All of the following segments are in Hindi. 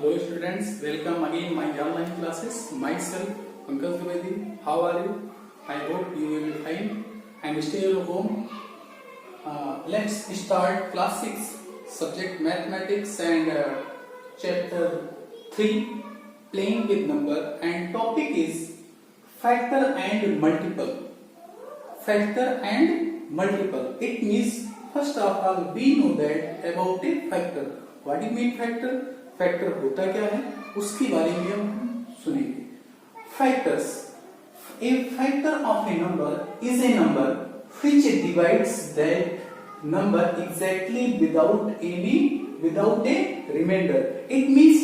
Hello students, welcome again my online classes. Myself Pankaj Dwivedi. How are you? I hope you will be fine and stay at home. Let's start class 6 subject mathematics and chapter 3 playing with number and topic is factor and multiple. Factor and multiple. It means first of all we know that about a factor. What do you mean factor? Factor होता क्या है उसके बारे में हम सुनेंगे. Factors. A factor of a number is a number which divides that number exactly without a remainder. It means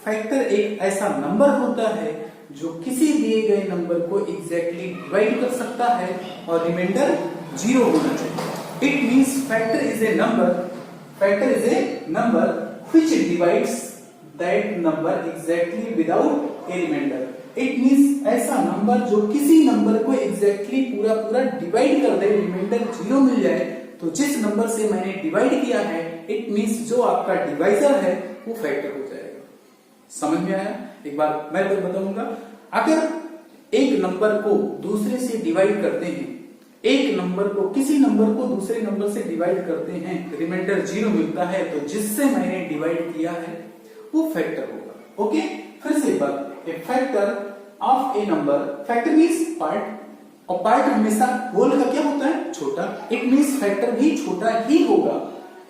factor एक ऐसा नंबर होता है जो किसी दिए गए नंबर को एग्जैक्टली डिवाइड कर सकता है और रिमाइंडर 0 होना चाहिए. It means factor is a number which divides that number exactly without a remainder. It means ऐसा नंबर जो किसी नंबर को exactly पूरा डिवाइड कर दे, रिमाइंडर 0 मिल जाए. तो जिस नंबर से मैंने डिवाइड किया है इट मींस जो आपका डिवाइजर है वो फैक्टर हो जाएगा. समझ में आया? एक बार मैं बताऊंगा. अगर एक नंबर को दूसरे से डिवाइड करते हैं, एक नंबर को किसी नंबर को दूसरे नंबर से डिवाइड करते हैं, रिमाइंडर 0 मिलता है, तो जिससे मैंने डिवाइड किया है वो फैक्टर होगा. ओके, फिर से बात. A factor of a number. Factor means part, और पार्ट हमेशा होल का क्या होता है? छोटा. इट मींस फैक्टर भी छोटा ही होगा.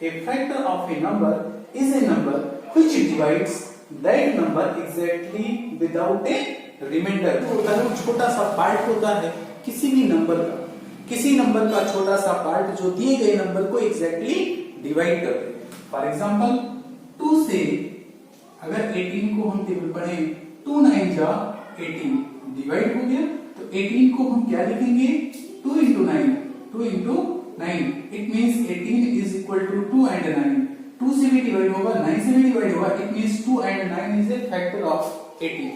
A factor of a number is a number which divides that number exactly without a remainder. छोटा सा पार्ट होता है किसी भी नंबर का, किसी नंबर का छोटा सा पार्ट जो दिए गए नंबर को एग्जैक्टली डिवाइड कर दे. फॉर एग्जांपल 2 से अगर 18 को हम टेबल पढ़ें, 2 9 जा 18 डिवाइड हो गया, तो 18 को हम क्या लिखेंगे? 2 into 9. It means 18 is equal to 2 and 9. 2 से भी डिवाइड होगा, 9 से भी डिवाइड होगा. It means 2 and 9 is a factor of 18.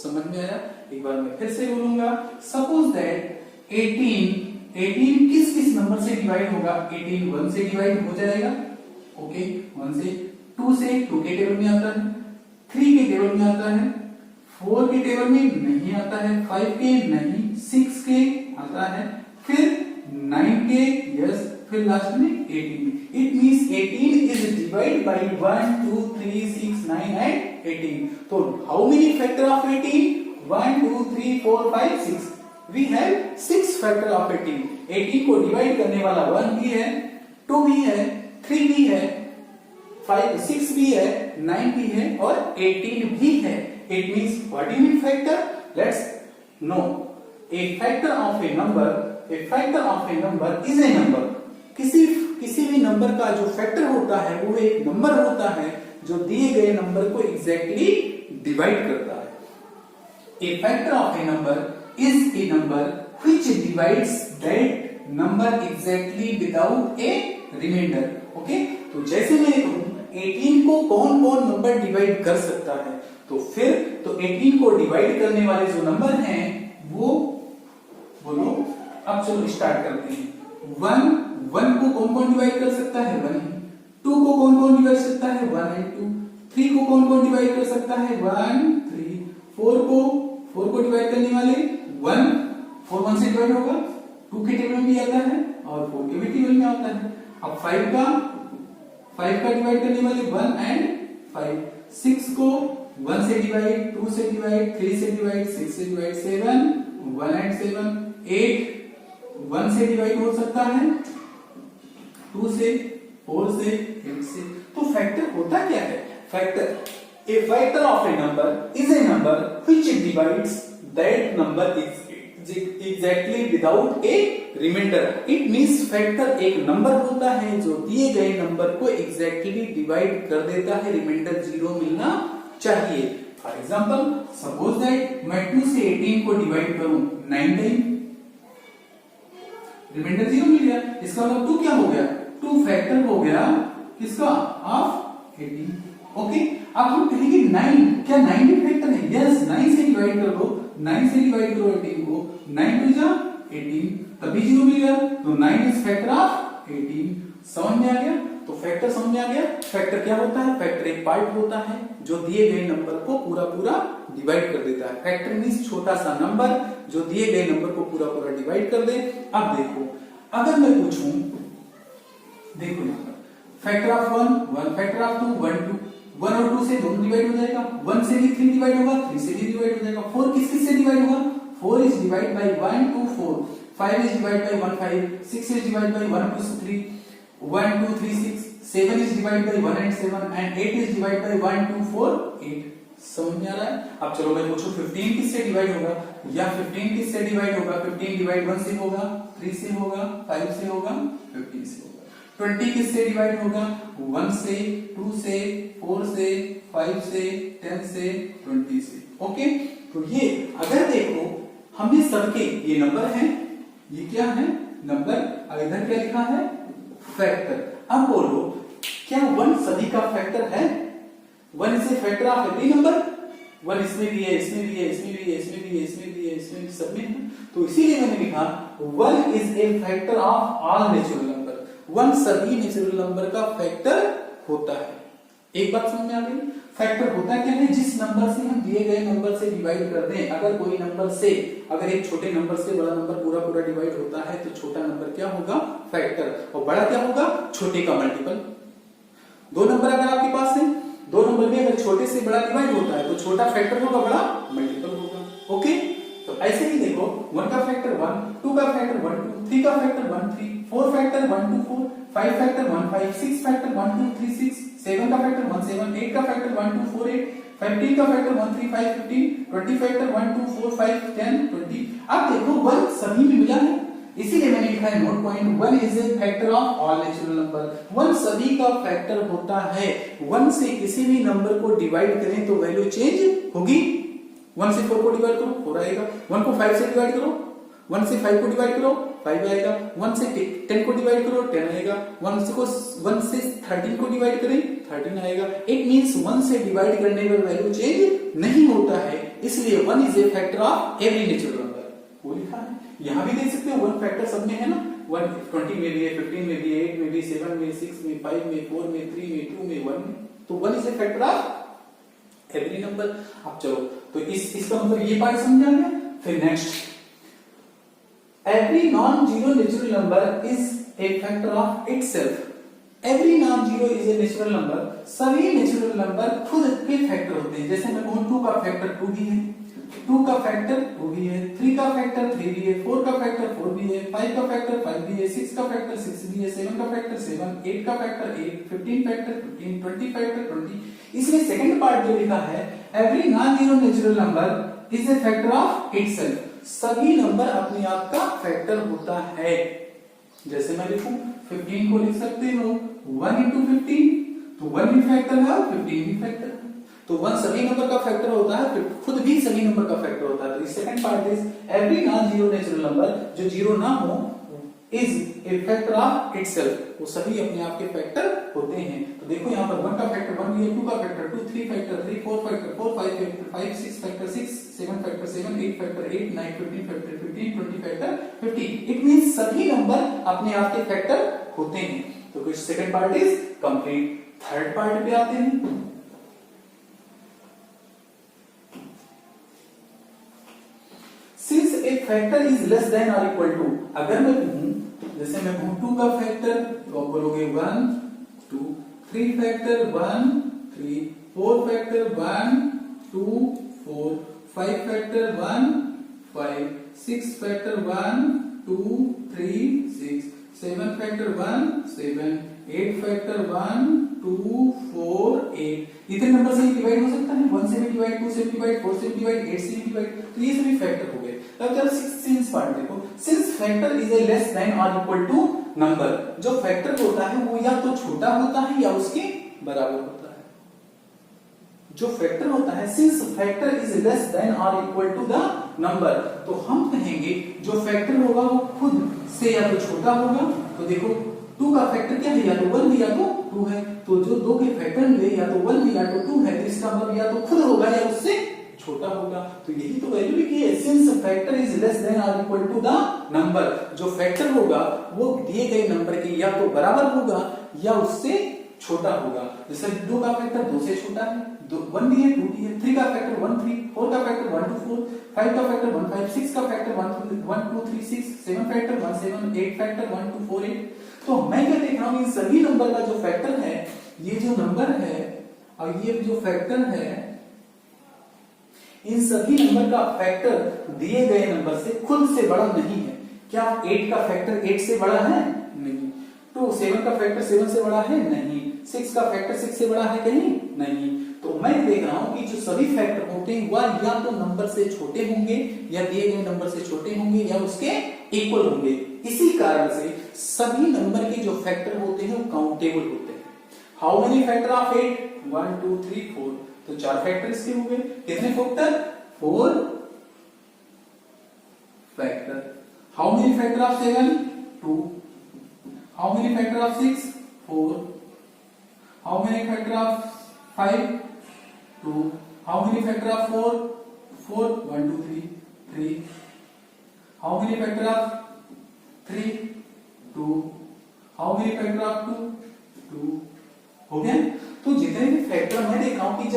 समझ में आया? एक बार मैं फिर से बोलूंगा. सपोज दैट 18 किस किस नंबर से डिवाइड होगा? 18 1 से डिवाइड हो जाएगा. ओके, 1 से. 2 से 2 के टेबल में आता है, 3 के टेबल में आता है, 4 के टेबल में नहीं आता है, 5 के नहीं, 6 के आता है, फिर 9 के, यस, फिर लास्ट में 18. It means 18 is divide by 1 2 3 6 9 and 18. तो how many factor of 18? 1 2 3 4 5 6. We have 6 factor of 18. 18 को डिवाइड करने वाला 1 भी है, 2 भी है, 3 भी है, 6 भी है, 9 भी है और 18 भी है. It means what do you mean factor? Let's know. A factor of a number is a number. किसी भी नंबर का जो फैक्टर होता है वो एक नंबर होता है जो दिए गए नंबर को एग्जैक्टली डिवाइड करता है. A factor of a number is a number which divides that number exactly without a remainder. Okay? तो जैसे मैंने कहूं 18 को कौन नंबर डिवाइड कर सकता है, तो फिर तो 18 को डिवाइड करने वाले जो नंबर हैं वो बोलो. अब चलो स्टार्ट करते हैं. 1 को कौन डिवाइड कर सकता है? 1 ही. 2 को कौन डिवाइड कर सकता है? 1 and 2. 3 को कौन डिवाइड कर सकता है? 1 3. 4 को डिवाइड करने वाले 4 से डिवाइड होगा, 2 के टेबल में भी आता है और 4 के भी टेबल में आता है. अब 5 का डिवाइड करने वाले 1 and 5. 6 को 1 से डिवाइड, 2 से डिवाइड, 3 से डिवाइड, 6 से डिवाइड, 7 1 and 7. 8 1 से डिवाइड हो सकता है, 2 से, 4 से, 8 से. तो फैक्टर होता क्या है? A factor of a number is a number which divides that number exactly without a remainder. It means factor एक नंबर होता है जो दिए गए नंबर को exactly डिवाइड कर देता है, रिमाइंडर 0 मिलना चाहिए. फॉर एग्जाम्पल सपोज दैट मैं 2 से 18 को डिवाइड करूं 9 टाइम, रिमाइंडर 0 मिल गया. इसका मतलब 2 क्या हो गया? 2 फैक्टर हो गया किसका? ऑफ 18. ओके, अब हम कहेंगे 9, क्या 9 भी फैक्टर है? यस, 9 से डिवाइड कर दो, 9 से डिवाइड करो 18 को, 9 टू जा 18, तभी 0 मिल गया. तो 9 इज फैक्टर ऑफ 18. समझ में आ गया? तो फैक्टर समझ में आ गया। फैक्टर क्या होता है? फैक्टर एक पार्ट होता है जो दिए गए नंबर को पूरा पूरा डिवाइड कर देता है। फैक्टर मींस छोटा सा नंबर जो दिए गए नंबर को पूरा पूरा डिवाइड कर दे। अब देखो, अगर मैं पूछूं, देखो यहाँ पर फैक्टर ऑफ 1 फैक्टर ऑफ 2 1 और 2 से दोनों डिवाइड हो जाएगा, 1 से भी 3 डिवाइड होगा, 3 से भी डिवाइड हो जाएगा, 4 किस किस से डिवाइड होगा? 4 is divided by 1 to 4, 5 is divided by 1 5, 6 is divided by 1 plus 3, 1 2 3 6, 7 is divided by 1 and 7 and 8 is divided by 1 2 4 8। समझ में आ रहा है? अब चलो मैं पूछूं 15 किससे डिवाइड होगा, या 15 किससे डिवाइड होगा? 15 डिवाइड 1 से होगा, 3 से होगा, 5 से होगा, 15 से होगा। 20 किससे डिवाइड होगा? 1 से, 2 से, 4 से, 5 से, 10 से, 20 से। ओके, तो ये अगर देखो हमने सबके ये नंबर हैं, ये क्या है? नंबर। अब इधर क्या लिखा है? फैक्टर। अब बोलो क्या 1 सभी का फैक्टर है? 1 is a factor of every number. 1 इसमें भी है, इसमें भी है, इसमें भी है, इसमें भी है, इसमें भी है, इसमें भी, सब में है। तो इसीलिए मैंने लिखा 1 is a factor of all natural number. 1 सभी नेचुरल नंबर का फैक्टर होता है। एक बात समझ में आ गई? फैक्टर होता क्या है? जिस नंबर से हम दिए गए नंबर से डिवाइड कर दें, अगर कोई नंबर से, अगर एक छोटे नंबर से बड़ा नंबर पूरा पूरा डिवाइड होता है तो छोटा नंबर क्या होगा? फैक्टर। और बड़ा क्या होगा? छोटे का मल्टीपल। दो नंबर अगर आपके पास है, दो नंबर में अगर छोटे से बड़ा डिवाइड होता है तो छोटा फैक्टर होगा, बड़ा मल्टीपल होगा। ओके, तो ऐसे ही देखो 1 का फैक्टर 1, 2 का फैक्टर 1 2, 3 का फैक्टर 1 3, 4 फैक्टर 1 2 4, 5 फैक्टर 1 5, 6 फैक्टर 1 2 3 6, 7 का फैक्टर 1 7, 8 का फैक्टर 1 2 4 8, 15 का फैक्टर 1 3 5 15, 20 फैक्टर 1 2 4 5 10 20। अब देखो 1 सभी में मिला है, इसीलिए मैंने लिखा है note point 1 is a factor of all natural number. 1 सभी का फैक्टर होता है। 1 से किसी भी नंबर को डिवाइड करें तो वैल्यू चेंज होगी। 1 से 4 को डिवाइड करो 4 आएगा, 1 को 5 से डिवाइड करो, 1 से 5 को डिवाइड करो 5 आएगा, 1 से 10 को डिवाइड करो 10 आएगा, 1 से 13 को डिवाइड करें 13 आएगा। इट मींस 1 से डिवाइड करने पर वैल्यू चेंज नहीं होता है, इसलिए 1 is a factor of every natural number. वो लिखा है, यहां भी देख सकते हो 1 फैक्टर सब में है ना। 1 20 में भी है, 15 में भी है, 8 में भी, 7 में, 6 में, 5 में, 4 में, 3 में, 2 में, 1 में। तो 1 is a factor of every number. अब चलो तो इसका मतलब ये पार्ट समझ आ गया। फिर next, every non-zero natural number is a factor of itself. Every non-zero is a natural number. सभी नेचुरल नंबर खुद के फैक्टर होते हैं। जैसे मैं कहूं 2 का फैक्टर 2 भी है, 2 का फैक्टर 2 भी है, 3 का फैक्टर 3 भी है, 4 का फैक्टर 4 भी है, 5 का फैक्टर 5 भी है, 6 का फैक्टर 6 भी है, 7 का फैक्टर 7, 8 का फैक्टर 8, 15 फैक्टर 15, 20 फैक्टर 20। इसमें सेकंड पार्ट जो लिखा है, every non-zero natural number is a factor of itself. सभी नंबर अपने आप का फैक्टर होता है। जैसे मैं लिखूं 15 को लिख सकते हो 1 into 15, तो 1 भी फैक्टर है और 15 भी फैक्टर है। तो 1 सभी नंबर का फैक्टर होता है, फिर खुद भी सभी नंबर का फैक्टर होता है। तो इस second part is every non zero natural number जो जीरो ना हो is a factor of itself. वो सभी अपने आप के फैक्टर होते हैं। तो देखो यहाँ पर 1 का फैक्टर 1 भी है, 2 का factor 2, 3 factor 3, 4 factor 4, 5 factor 5, 6 factor 6, 7 factor 7, 8 factor 8, 9 15 factor 15, 20 factor 50। It means सभी नंबर अपने आप के फैक्टर होते हैं। तो कुछ second part is complete. Third part पे आते हैं। Since A factor is less than और इक्वल टू, अगर मैं कहूं जैसे मैं कहूं 2 का फैक्टर तो आप बोलोगे 1 2, 3 factor 1 3, 4 factor 1 2 4, 5 factor 1 5, 6 factor 1 2 3 6, 7 factor 1 7, 8 factor 1 2 4 8। इतने नंबर से डिवाइड हो सकता है, 1 से भी डिवाइड, 2 से भी डिवाइड, 4 से भी डिवाइड, 8 से भी डिवाइड। तो ये सभी फैक्टर हो गए। अब चलो सिंस पार्ट देखो। Since factor is a less than और इक्वल टू नंबर, जो फैक्टर होता है वो या तो छोटा होता है या उसके बराबर होता है। जो फैक्टर होता है, since factor is less than और इक्वल टू द नंबर, तो हम कहेंगे जो फैक्टर होगा वो खुद से या तो छोटा होगा। तो देखो 2 का फैक्टर क्या है, या तो 1 है या तो 2 है। तो जो 2 के फैक्टर में या तो 1 है या तो 2 है, तो इसका मतलब या तो खुद होगा या उससे छोटा होगा। तो यही तो वैल्यू लिखी है, since factor is less than और इक्वल टू द नंबर, जो फैक्टर होगा वो दिए गए नंबर के या तो बराबर होगा या उससे छोटा होगा। जैसे 2 का फैक्टर 2 से छोटा है, 1 भी है 2 भी है, 3 का फैक्टर 1 3, 4 का फैक्टर 1 2 4, 5 का फैक्टर 1 5, 6 का फैक्टर 1 2 3 6, 7 फैक्टर 1 7, 8 फैक्टर 1 2 4 8। तो मैं क्या देख रहा हूं, इन सभी नंबर का जो फैक्टर है, ये जो नंबर है और ये जो फैक्टर है, इन सभी नंबर का फैक्टर दिए गए नंबर से खुद से बड़ा नहीं है। क्या 8 का फैक्टर 8 से बड़ा है? नहीं। तो 7 का फैक्टर 7 से बड़ा है? नहीं। 6 का फैक्टर 6 से बड़ा है कहीं? नहीं। तो मैं देख रहा हूं कि जो सभी फैक्टर होते हैं वह या तो नंबर से छोटे होंगे या दिए गए नंबर से छोटे होंगे या उसके इक्वल होंगे। इसी कारण से सभी नंबर के जो फैक्टर होते हैं वो काउंटेबल होते हैं। How many factor of 8? 1 2 3 4। तो 4 फैक्टर इसके हो गए। कितने factor? 4 factor. How many factor of 7? 2। How many factor of 6? 4। How many factor of 5? 2। How many factor of 4? 4 1 2 3 3। How many factor of 3? 2। How many factor of 2? 2। हो गया। तो जितने भी फैक्टर मैं देख रहा हूं कि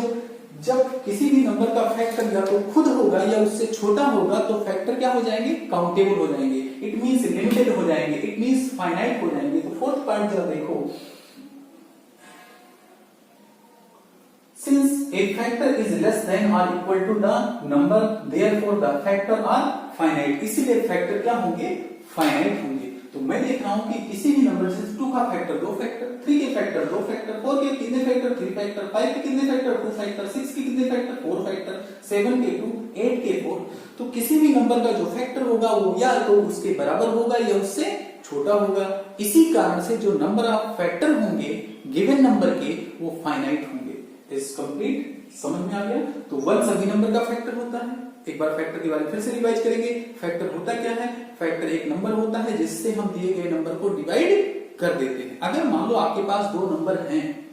जब किसी भी नंबर का फैक्टर या तो खुद होगा या उससे छोटा होगा तो फैक्टर क्या हो जाएंगे? काउंटेबल हो जाएंगे। इट मींस लिमिटेड हो जाएंगे, इट मींस फाइनाइट हो जाएंगे। तो फोर्थ पार्ट जरा देखो, since a factor is less than or equal to the number therefore the factor are finite, इसीलिए फैक्टर क्या होंगे? फाइनाइट होंगे। तो मैं देख रहा हूं कि किसी भी नंबर से 2 का फैक्टर 2 फैक्टर, 3 के फैक्टर 2 फैक्टर, 4 के कितने फैक्टर? 3 फैक्टर, 5 के कितने फैक्टर? 2 फैक्टर, 6 के कितने फैक्टर? 4 फैक्टर, 7 के 2, 8 के 4। तो किसी भी नंबर का जो फैक्टर होगा वो या तो उसके बराबर होगा या उससे छोटा होगा। इसी कारण से जो नंबर ऑफ फैक्टर होंगे गिवन नंबर के वो फाइनाइट होंगे। इज कंप्लीट, समझ में आ गया? तो 1 सभी नंबर का फैक्टर होता है। एक बार फैक्टर के बारे में फिर से रिवाइज करेंगे। फैक्टर होता क्या है? फैक्टर एक नंबर होता है जिससे हम दिए गए नंबर को डिवाइड कर देते हैं। अगर मान लो आपके पास 2 नंबर हैं,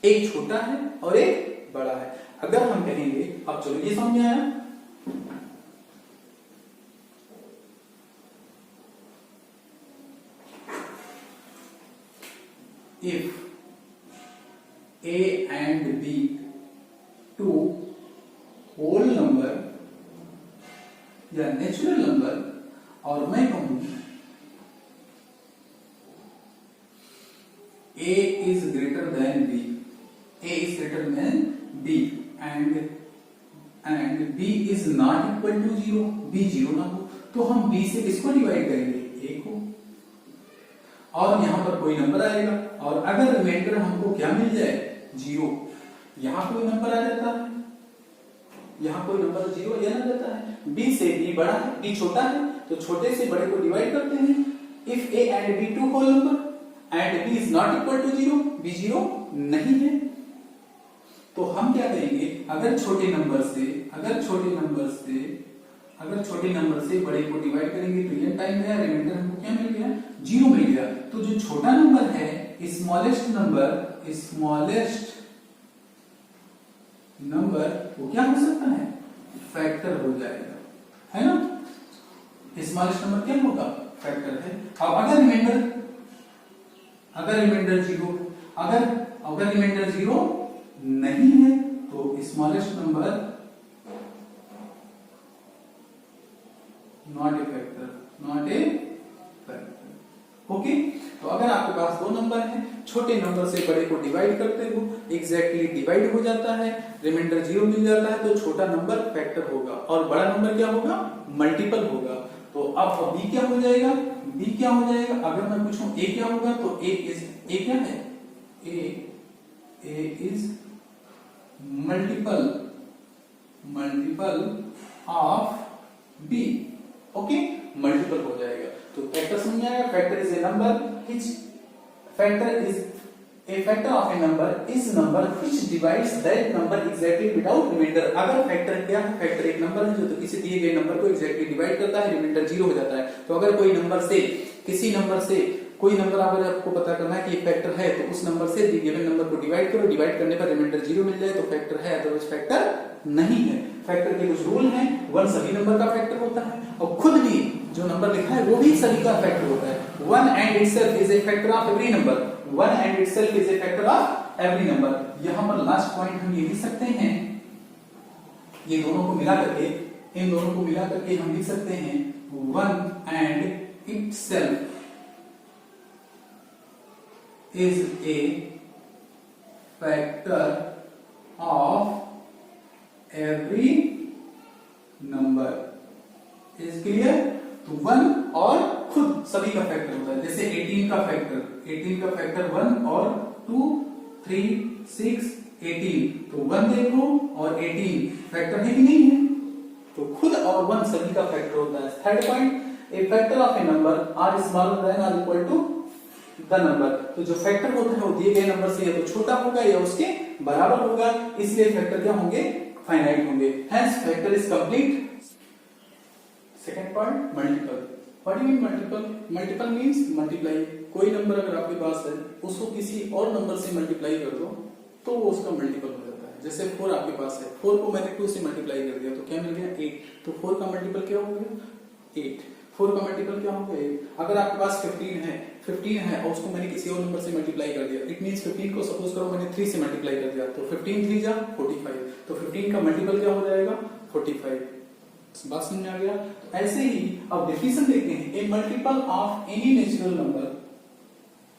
एक छोटा है और एक बड़ा है, अगर हम कहेंगे, अब चलो ये समझ में आया? If A and B 2 whole number या नेचुरल नंबर, और मैं कहूं A is greater than B, A is greater than B and B is not equal to 0, B 0 ना हो, तो हम B से किसको डिवाइड करेंगे? A को, और यहां पर कोई नंबर आएगा, और अगर रिमाइंडर हमको क्या मिल जाए? 0। यहां कोई नंबर आ जाता है, यहां कोई नंबर 0 यहां आ जाता है। B से B बड़ा है, B छोटा है, तो छोटे से बड़े को डिवाइड करते हैं। If A and B 2 whole number and B is not equal to 0, B 0 नहीं है, तो हम क्या करेंगे? अगर छोटे नंबर से बड़े को डिवाइड करेंगे तो ये टाइम है, रिमाइंडर हमको क्या मिल गया? 0 मिल गया। तो जो छोटा नंबर है, स्मॉलेस्ट नंबर वो क्या हो सकता है? फैक्टर हो जाएगा, है ना? स्मॉलेस्ट नंबर क्या होगा? फैक्टर है। अब अगर रिमाइंडर 0, अगर रिमाइंडर 0 नहीं है तो smallest number not a factor. Okay. तो अगर आपके पास 2 नंबर हैं, छोटे नंबर से बड़े को डिवाइड करते हो, एग्जैक्टली डिवाइड हो जाता है, रिमाइंडर 0 मिल जाता है, तो छोटा नंबर फैक्टर होगा और बड़ा नंबर क्या होगा? मल्टीपल होगा। तो अब B क्या हो जाएगा? B क्या हो जाएगा? अगर मैं पूछूं A क्या होगा तो A क्या है? A is multiple of B। Okay, multiple हो जाएगा। तो फैक्टर समझ आएगा? Factor is a number which a factor of a number is number which divides that number exactly without remainder। अगर फैक्टर क्या है? फैक्टर एक नंबर है जो तो किसी दिए गए नंबर को एग्जैक्टली डिवाइड करता है, रिमाइंडर 0 हो जाता है। तो अगर कोई नंबर से किसी नंबर से कोई नंबर अगर आपको पता करना है कि ये फैक्टर है तो उस नंबर से गिवन नंबर को डिवाइड करो, डिवाइड करने पर रिमाइंडर 0 मिल जाए तो फैक्टर है, अदरवाइज फैक्टर नहीं है। फैक्टर के कुछ रूल हैं, 1 सभी नंबर का फैक्टर होता है और खुद भी जो नंबर लिखा है वो भी सभी का फैक्टर होता है। 1 and itself is a factor of every number, 1 and itself is a factor of every number। यहां पर लास्ट पॉइंट हम ये लिख सकते हैं, ये दोनों को मिला करके, इन दोनों को मिला करके हम लिख सकते हैं 1 and itself is a factor of every number। Is clear? तो 1 और खुद सभी का फैक्टर होता है। जैसे 18 का फैक्टर 1 और 2 3 6 18, तो 1 देखो और 18 फैक्टर है कि नहीं है? तो खुद और 1 सभी का फैक्टर होता है। Third point, a factor of a number are smaller than or equal to the number. तो जो फैक्टर होता है वो दिए गए नंबर से या तो छोटा होगा या उसके बराबर होगा, इसलिए फैक्टर क्या होंगे? फाइनाइट होंगे। Hence factor is complete. Second point, multiple. What do you mean multiple? Multiple means multiply. कोई नंबर अगर आपके पास है उसको किसी और नंबर से मल्टीप्लाई कर दो तो वो उसका मल्टीपल हो जाता है। जैसे 4 आपके पास है, 4 को मैंने 2 से मल्टीप्लाई कर दिया तो क्या मिल गया? 8। तो 4 का मल्टीपल क्या हो गया? 8। 4 का मल्टीपल क्या हो गया? 8। अगर आपके पास 15 है और उसको मैंने किसी और नंबर से मल्टीप्लाई कर दिया, इट मींस 15 को सपोज करो मैंने 3 से मल्टीप्लाई कर दिया तो 15 3 जा 45, तो 15 का मल्टीपल क्या हो जाएगा? 45। बात समझ आ गया? ऐसे ही अब डेफिनेशन देखते हैं। A multiple of any natural number,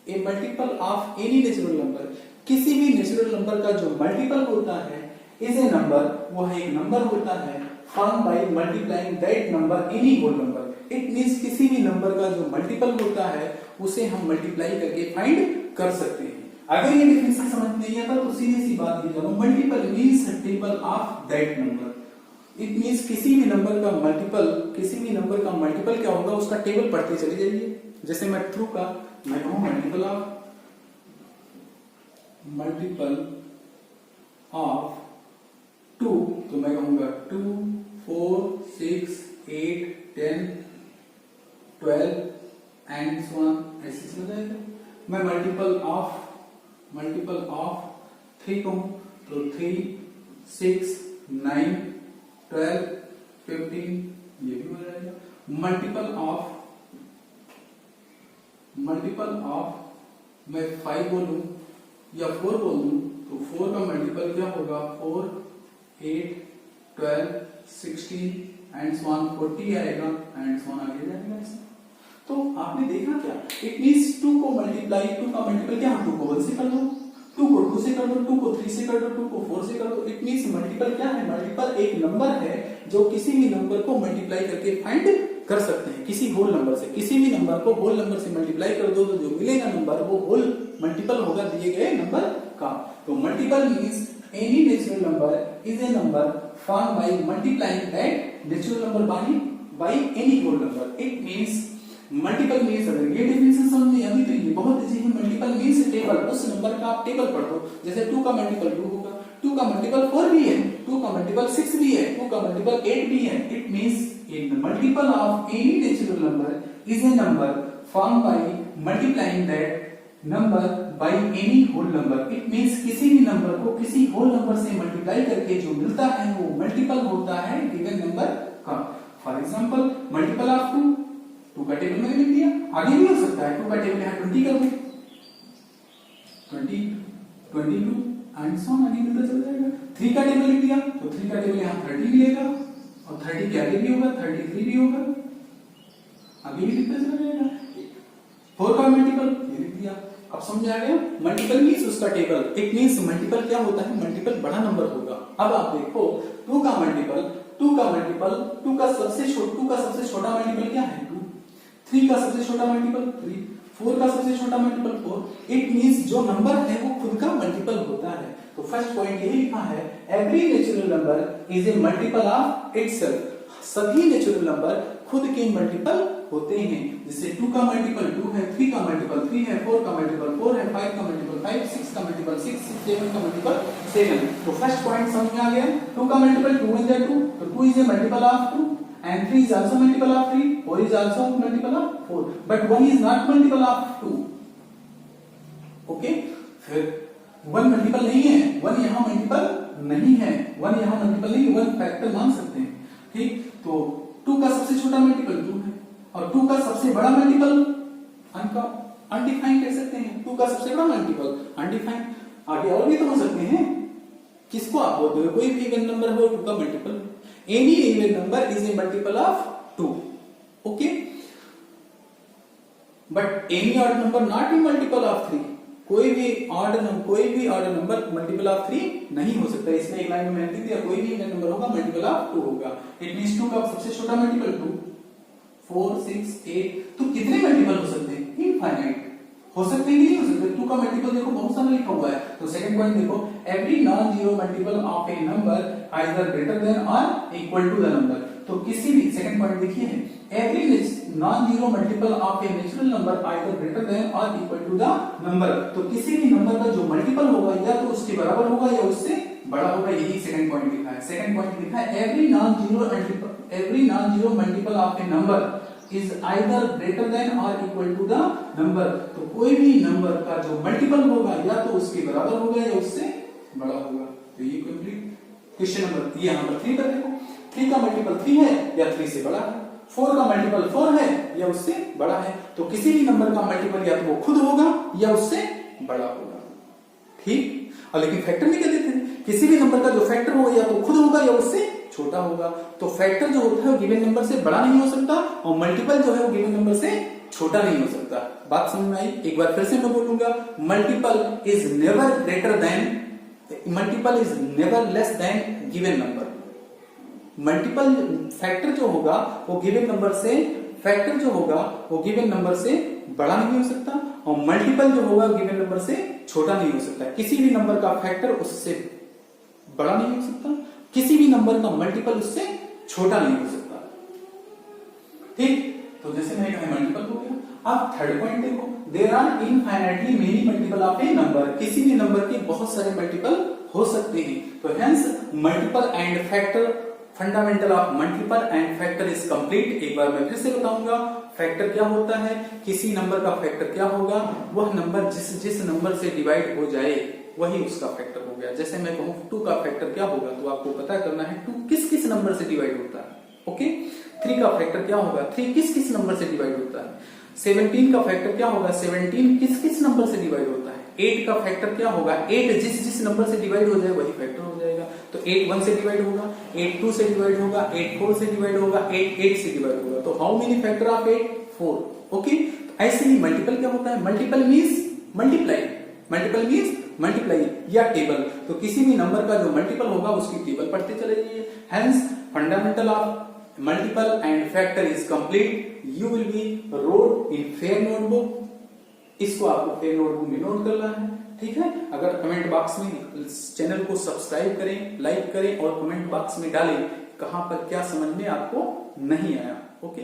a multiple of any natural number, किसी भी नेचुरल नंबर का जो मल्टीपल होता है इज ए नंबर, वो है एक नंबर होता है form by multiplying that number any whole number. It means किसी भी नंबर का जो मल्टीपल होता है उसे हम मल्टीप्लाई करके फाइंड कर सकते हैं। अगर ये डेफिनेशन समझ नहीं आता तो सीधी सी बात ये जानो, multiple means table of that number. It means किसी भी नंबर का मल्टीपल क्या होगा उसका टेबल पढ़ते चले जाइए। जैसे मैं थ्रू का मैं कहूं मल्टीपल ऑफ 2, तो मैं कहूंगा 2 4 6 8 10 12 एंड सो ऑन, ऐसे चल जाएगा। मैं मल्टीपल ऑफ 3 कहूं तो 3 6 9 12 15, ये भी हो जाएगा। मल्टीपल ऑफ मैं 5 बोलूं या 4 बोलूं तो 4 का मल्टीपल क्या होगा? 4 8 12 16 एंड सो ऑन 40 आएगा एंड सो ऑन आगे जाएगा ऐसा। तो आपने देखा क्या? इट मींस 2 का मल्टीपल क्या? 2 को 1 से कर दो, 2 को 2 से कर दो, 2 को 3 से कर दो, 2 को 4 से कर दो। इट मींस मल्टीपल क्या है? मल्टीपल एक नंबर है जो किसी भी नंबर को मल्टीप्लाई करके फाइंड कर सकते हैं। किसी होल नंबर से, किसी भी नंबर को होल नंबर से मल्टीप्लाई कर दो तो जो मिलेगा नंबर वो होल मल्टीपल होगा दिए गए नंबर का। तो multiple means any natural number is a number form by multiplying that natural number by any whole number. It means multiple means, अगर ये डेफिनेशन समझ में आती तो ये बहुत इजी है। मल्टीपल मींस टेबल, उस नंबर का आप टेबल पढ़ दो। जैसे 2 का मल्टीपल 2 होगा, 2 का मल्टीपल 4 भी है, 2 का मल्टीपल 6 भी है, 2 का मल्टीपल 8 भी है। It means a multiple of any natural number is a number formed by multiplying that number by any whole number। It means किसी भी नंबर को किसी होल नंबर से मल्टीप्लाई करके जो मिलता है वो मल्टीपल होता है गिवन नंबर का। फॉर एग्जांपल मल्टीपल ऑफ 2 का टेबल मैंने लिख दिया, आगे भी हो सकता है। 2 का टेबल यहाँ 20 कर दो, 20 22 एंड सो ऑन आगे मिलता चला जाएगा। 3 का टेबल लिख दिया तो 3 का टेबल यहाँ 30 मिलेगा और 30 के आगे भी होगा, 33 भी होगा, आगे भी लिखते चला जाएगा। 4 का मल्टीपल ये लिख दिया। अब समझ आ गया? मल्टीपल मींस उसका टेबल। इट मींस मल्टीपल क्या होता है? मल्टीपल बड़ा नंबर होगा। अब आप देखो 2 का मल्टीपल 2 का सबसे छोटा मल्टीपल क्या है? 2। 3 का सबसे छोटा मल्टीपल 3, 4 का सबसे छोटा मल्टीपल 4। इट मींस जो नंबर है वो खुद का मल्टीपल होता है। तो फर्स्ट पॉइंट यही लिखा है, every natural number is A multiple of itself. सभी नेचुरल नंबर खुद के मल्टीपल होते हैं। जैसे 2 का मल्टीपल 2 है, 3 का मल्टीपल 3 है, 4 का मल्टीपल 4 है, 5 का मल्टीपल 5, 6 का मल्टीपल 6, 7 का मल्टीपल 7। तो फर्स्ट पॉइंट समझ में आ गया। 2 का मल्टीपल 2 है 2, तो 2 is a multiple of 2 and 3 is also multiple of 3, 4 is also multiple of 4, but 1 is not multiple of 2. Okay, फिर 1 मल्टीपल नहीं है, 1 यहां मल्टीपल नहीं है, 1 यहां मल्टीपल नहीं, 1 फैक्टर मान सकते हैं, ठीक। तो 2 का सबसे छोटा मल्टीपल 2 है, और 2 का सबसे बड़ा मल्टीपल अनडिफाइंड कह सकते हैं, 2 का सबसे बड़ा मल्टीपल अनडिफाइंड। आगे और भी तो हो सकते हैं, किसको आप बोलते हो, कोई भी इवन नंबर हो 2 का multiple, any even number is A multiple of 2, okay, but any odd number not a multiple of 3, कोई भी ऑड नंबर मल्टीपल ऑफ 3 नहीं हो सकता। इसमें एक लाइन में मैंने लिख दिया, कोई भी इवन नंबर होगा मल्टीपल ऑफ 2 होगा। इट मींस 2 का सबसे छोटा मल्टीपल 2, 4, 6, 8, तो कितने मल्टीपल हो सकते हैं, इनफाइनाइट हो सकते हैं कि नहीं हो सकते। 2 का मल्टीपल देखो बहुत सारा लिखा हुआ है। तो सेकंड पॉइंट देखो, every non zero multiple of a number either greater than और इक्वल टू द नंबर। तो किसी भी, सेकंड पॉइंट देखिए, every non zero multiple of a natural number either greater than और इक्वल टू द नंबर। तो किसी भी नंबर का जो मल्टीपल होगा या तो उसके बराबर होगा या उससे बड़ा होगा, यही सेकंड पॉइंट लिखा है। सेकंड पॉइंट लिखा है, every non zero multiple of a number is either greater than और इक्वल टू द नंबर। तो कोई भी नंबर का जो मल्टीपल होगा या तो उसके बराबर होगा या उससे बड़ा होगा। तो ये कंप्लीट क्वेश्चन नंबर, ये नंबर 3 पर देखो, 3 का मल्टीपल 3 है या 3 से बड़ा है, 4 का मल्टीपल 4 है या उससे बड़ा है। तो किसी भी नंबर का मल्टीपल या तो वो खुद होगा या उससे बड़ा होगा, ठीक। और लेकिन फैक्टर नहीं कर देते, किसी भी नंबर का जो फैक्टर होगा या तो खुद होगा या उससे छोटा होगा। तो फैक्टर जो होता है वो गिवन नंबर से बड़ा नहीं हो सकता और मल्टीपल जो है वो गिवन नंबर से छोटा नहीं हो सकता। बात समझ में आई? एक बार फिर से मैं बोलूंगा, multiple is never greater than, multiple is never less than given number. Multiple factor जो होगा वो गिवन नंबर से, फैक्टर जो होगा वो गिवन नंबर से बड़ा नहीं हो सकता और मल्टीपल जो होगा गिवन नंबर से छोटा नहीं हो सकता। किसी भी नंबर का फैक्टर उससे बड़ा नहीं हो सकता, किसी भी नंबर का मल्टीपल उससे छोटा नहीं हो सकता, ठीक। तो जैसे मैंने कहा मल्टीपल हो गया। अब थर्ड पॉइंट देखो, there are infinitely many multiple of a number. किसी भी नंबर के बहुत सारे मल्टीपल हो सकते हैं। तो hence multiple and factor, fundamental of multiple and factor is complete. एक बार मैं फिर से बताऊंगा, फैक्टर क्या होता है, किसी नंबर का फैक्टर क्या होगा, वह नंबर जिस नंबर से डिवाइड हो जाए वही उसका फैक्टर हो गया। जैसे मैं कहूं 2 का फैक्टर क्या होगा, तो आपको पता करना है 2 किस किस नंबर से डिवाइड होता है, ओके। 3 का फैक्टर क्या होगा, 3 किस किस नंबर से डिवाइड होता है। 17 का फैक्टर क्या होगा, 17 किस किस नंबर से डिवाइड होता है। 8 का फैक्टर क्या होगा, 8 जिस नंबर से डिवाइड हो जाए वही फैक्टर हो जाएगा। तो 8 1 से डिवाइड होगा, 8 2 से डिवाइड होगा, 8 4 से डिवाइड होगा, 8 8 से डिवाइड होगा। तो how many factor of 8, 4, okay. ऐसे ही मल्टीपल क्या होता है, multiple means multiply, multiple means multiply या टेबल। तो किसी भी नंबर का जो मल्टीपल होगा उसकी टेबल पढ़ते चले जाइए। Hence fundamental of multiple and factor is complete. You will be road in fair notebook. इसको आपको फेयर नोटबुक में नोट करना है, ठीक है। अगर कमेंट बॉक्स में चैनल को सब्सक्राइब करें, लाइक करें और कमेंट बॉक्स में डालें कहां पर क्या समझ में आपको नहीं आया, ओके।